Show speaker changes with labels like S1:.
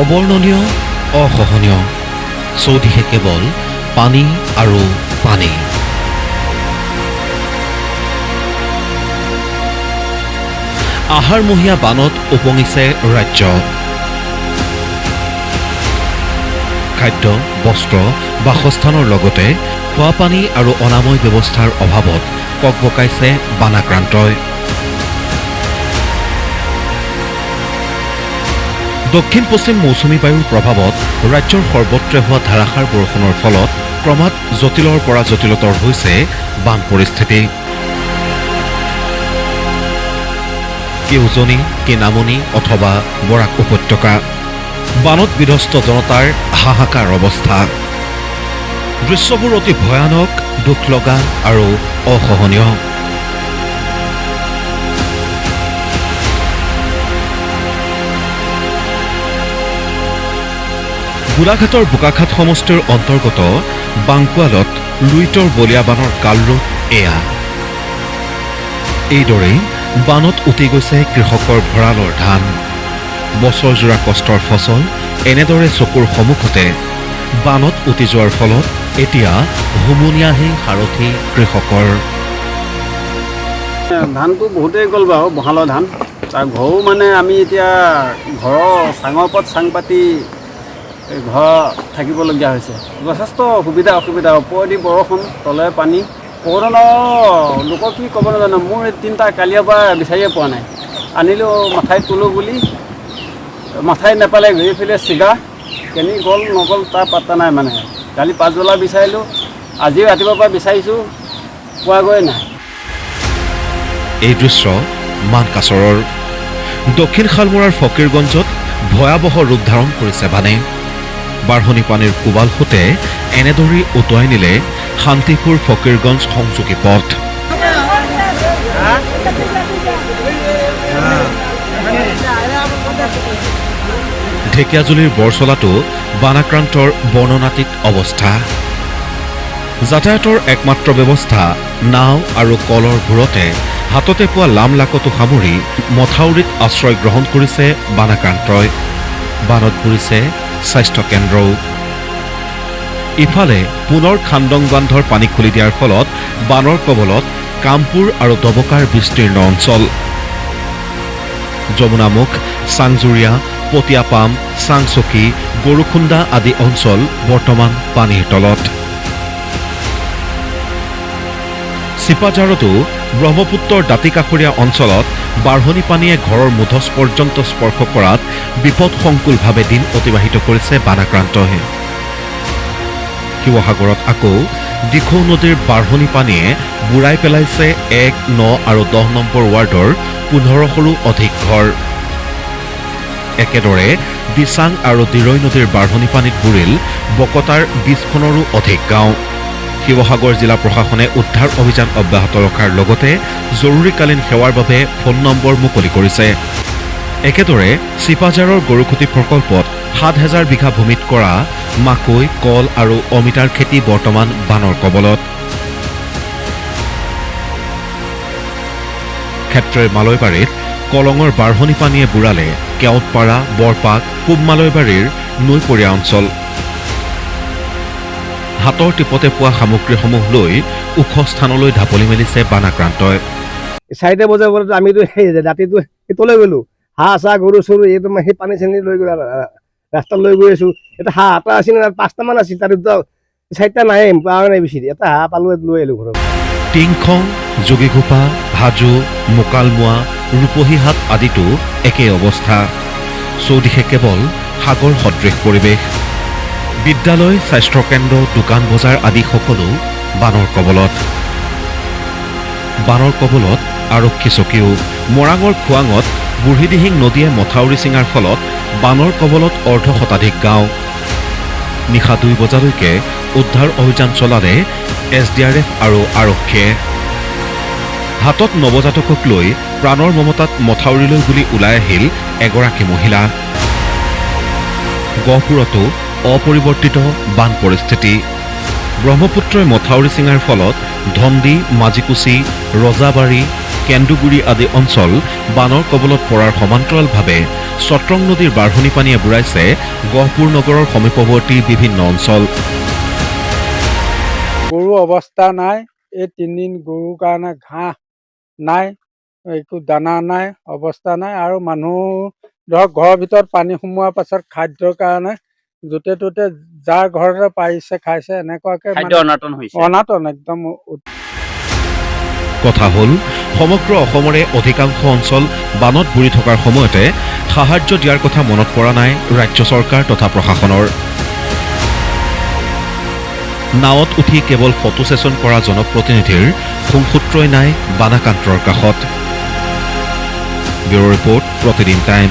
S1: অবৰ্ণনীয়, অসহনীয়, চৌদিশে কেৱল পানী আৰু পানী। আহাৰমহীয়া বানত উপঙিছে ৰাজ্য। খাদ্য, বস্ত্ৰ, বাসস্থানৰ লগতে খোৱাপানী আৰু অনাময় ব্যৱস্থাৰ অভাৱত ককবকাইছে বানাক্ৰান্তই। দক্ষিণ পশ্চিম মৌচুমী বায়ুৰ প্ৰভাৱত ৰাজ্যৰ সৰ্বত্ৰে হোৱা ধাৰাসাৰ বৰষুণৰ ফলত ক্ৰমাৎ জটিলৰ পৰা জটিলতৰ হৈছে বান পৰিস্থিতি। কি উজনি, কি নামনি অথবা বৰাক উপত্যকা, বানত বিধ্বস্ত জনতাৰ হাহাকাৰ অৱস্থা। দৃশ্যবোৰ অতি ভয়ানক, দুখ লগা আৰু অসহনীয়। গোলাঘাটৰ বোকাখাট সমষ্টিৰ অন্তৰ্গত বাংকুৱালত লুইতৰ বলীয়া বানৰ কালৰূপ এয়া। এইদৰেই বানত উটি গৈছে কৃষকৰ ভঁৰালৰ ধান। বছৰজোৰা কষ্টৰ ফচল এনেদৰে চকুৰ সন্মুখতে বানত উটি যোৱাৰ ফলত এতিয়া হুমুনিয়াহী সাৰথি কৃষকৰ।
S2: ধানটো বহুতেই গ'ল বাৰু, বহালৰ ধান। তাৰ ঘৰো মানে আমি এতিয়া ঘৰৰ চাঙৰ ওপৰত চাং পাতি ঘৰ থাকিবলগীয়া হৈছে। যথেষ্ট সুবিধা অসুবিধা, ওপৰেদি বৰষুণ, তলে পানী। বহুধৰণৰ লোকক কি ক'ব নাজানো। মোৰ এই তিনিটা কালিৰ পৰা বিচাৰিয়ে পোৱা নাই। আনিলেও মাথাই তোলোঁ বুলি, মাথাই নাপালে ঘূৰি ফিৰে চিগা। কেনি গ'ল নগ'ল তাৰ পাত্তা নাই মানে। কালি পাছবেলা বিচাৰিলোঁ, আজিও ৰাতিপুৱাৰ পৰা বিচাৰিছোঁ, পোৱাগৈ নাই।
S1: এই দৃশ্য মানকাচৰৰ। দক্ষিণ শালমৰাৰ ফকীৰগঞ্জত ভয়াৱহ ৰূপ ধাৰণ কৰিছে বানে। বাঢ়নি পানীৰ কোবাল সোঁতে এনেদৰেই উটুৱাই নিলে শান্তিপুৰ ফকীৰগঞ্জ সংযোগী পথ। ঢেকীয়াজুলিৰ বৰচলাতো বানাক্ৰান্তৰ বৰ্ণনাতীত অৱস্থা। যাতায়াতৰ একমাত্ৰ ব্যৱস্থা নাও আৰু কলৰ ভূৰতে হাততে পোৱা লামলাকতো সামৰি মথাউৰিত আশ্ৰয় গ্ৰহণ কৰিছে বানাক্ৰান্তই। বানত পৰিছে স্বাস্থ্যকেন্দ্ৰও। ইফালে পুনৰ খান্দং বান্ধৰ পানী খুলি দিয়াৰ ফলত বানৰ কবলত কামপুৰ আৰু দবকাৰ বিস্তীৰ্ণ অঞ্চল। যমুনামুখ, চাংজুৰীয়া, পটিয়াপাম, চাংচকী, গৰুখুন্দা আদি অঞ্চল বৰ্তমান পানীৰ তলত। চিপাঝাৰতো ব্ৰহ্মপুত্ৰৰ দাঁতিকাষৰীয়া অঞ্চলত বাঢ়নি পানীয়ে ঘৰৰ মুধচ পৰ্যন্ত স্পৰ্শ কৰাত বিপদসংকুলভাৱে দিন অতিবাহিত কৰিছে বানাক্ৰান্তই। শিৱসাগৰত আকৌ দিখৌ নদীৰ বাঢ়নি পানীয়ে বুৰাই পেলাইছে 1, 9 আৰু 10 নম্বৰ ৱাৰ্ডৰ 15শৰো অধিক ঘৰ। একেদৰে দিচাং আৰু দিৰৈ নদীৰ বাঢ়নি পানীত বুৰিল বকতাৰ 20খনৰো অধিক গাঁও। শিৱসাগৰ জিলা প্ৰশাসনে উদ্ধাৰ অভিযান অব্যাহত ৰখাৰ লগতে জৰুৰীকালীন সেৱাৰ বাবে ফোন নম্বৰ মুকলি কৰিছে। একেদৰে চিপাঝাৰৰ গৰুখুটি প্ৰকল্পত 7,000 বিঘা ভূমিত কৰা মাকৈ, কল আৰু অমিতাৰ খেতি বৰ্তমান বানৰ কবলত। ক্ষেত্ৰই মালৈবাৰীত কলঙৰ বাঢ়নি পানীয়ে বুৰালে কেওটপাৰা, বৰপাক, পূব মালৈবাৰীৰ নৈপৰীয়া অঞ্চল। হাতৰ টিপতে পোৱা সামগ্ৰীসমূহ লৈ ওখ স্থানলৈ ঢাপলি মেলিছে বানাক্ৰান্তই।
S3: 4টা বজাৰ বজাত আমিতো সেই ৰাতিটো তলৈ গ'লোঁ। হাঁহ চাহ গৰু চৰু এইটো সেই পানী চানী লৈ গৈ ৰাস্তাত লৈ গৈ আছোঁ। এটা হাঁহ এটা আছিল, 5টামান আছিল, তাৰ 4টা নাই, পোৱা নাই বেছি। এটা হাঁহ পালোঁ, লৈ আহিলোঁ ঘৰত।
S1: টিংখং, যোগীঘোপা, হাজো, মোকালমোৱা, ৰূপহীহাট আদিতো একেই অৱস্থা। চৌদিশে কেৱল সাগৰ সদৃশ পৰিৱেশ। বিদ্যালয়, স্বাস্থ্যকেন্দ্ৰ, দোকান বজাৰ আদি সকলো বানৰ কবলত। বানৰ কবলত আৰক্ষী চকীও। মৰাঙৰ খোৱাঙত বুঢ়ীদিহিং নদীয়ে মথাউৰি ছিঙাৰ ফলত বানৰ কবলত অৰ্ধশতাধিক গাঁও। নিশা 2 বজালৈকে উদ্ধাৰ অভিযান চলালে SDRF আৰু আৰক্ষীয়ে। হাতত নৱজাতকক লৈ প্ৰাণৰ মমতাত মথাউৰিলৈ বুলি ওলাই আহিল এগৰাকী মহিলা। গহপুৰতো অপৰিৱৰ্তিত বান পৰিস্থিতি। ব্ৰহ্মপুত্ৰই মথাউৰি ছিঙাৰ ফলত ধন্দি, মাজিকুচি, ৰজাবাৰী, কেন্দুগুৰি আদি অঞ্চল বানৰ কবলত পৰাৰ সমান্তৰালভাৱে চট্ৰং নদীৰ বাঢ়নি পানীয়ে বুৰাইছে গহপুৰ নগৰৰ সমীপৱৰ্তী বিভিন্ন অঞ্চল।
S4: গৰু অৱস্থা নাই, এই 3 দিন গৰুৰ কাৰণে ঘাঁহ নাই, একো দানা নাই, অৱস্থা নাই। আৰু মানুহ ধৰক ঘৰৰ ভিতৰত পানী সোমোৱাৰ পাছত খাদ্যৰ কাৰণে য'তে ত'তে যাৰ ঘৰতে পাৰিছে খাইছে, এনেকুৱাকে অনাটন একদম।
S1: কথা হ'ল সমগ্ৰ অসমৰে অধিকাংশ অঞ্চল বানত বুৰি থকাৰ সময়তে সাহায্য দিয়াৰ কথা মনত পৰা নাই ৰাজ্য চৰকাৰ তথা প্ৰশাসনৰ। নাৱত উঠি কেৱল ফটো ছেছন কৰা জনপ্ৰতিনিধিৰ সুংসূত্ৰই নাই বানাক্ৰান্তৰ কাষত। ব্যুৰ ৰিপৰ্ট, প্ৰতিদিন টাইম।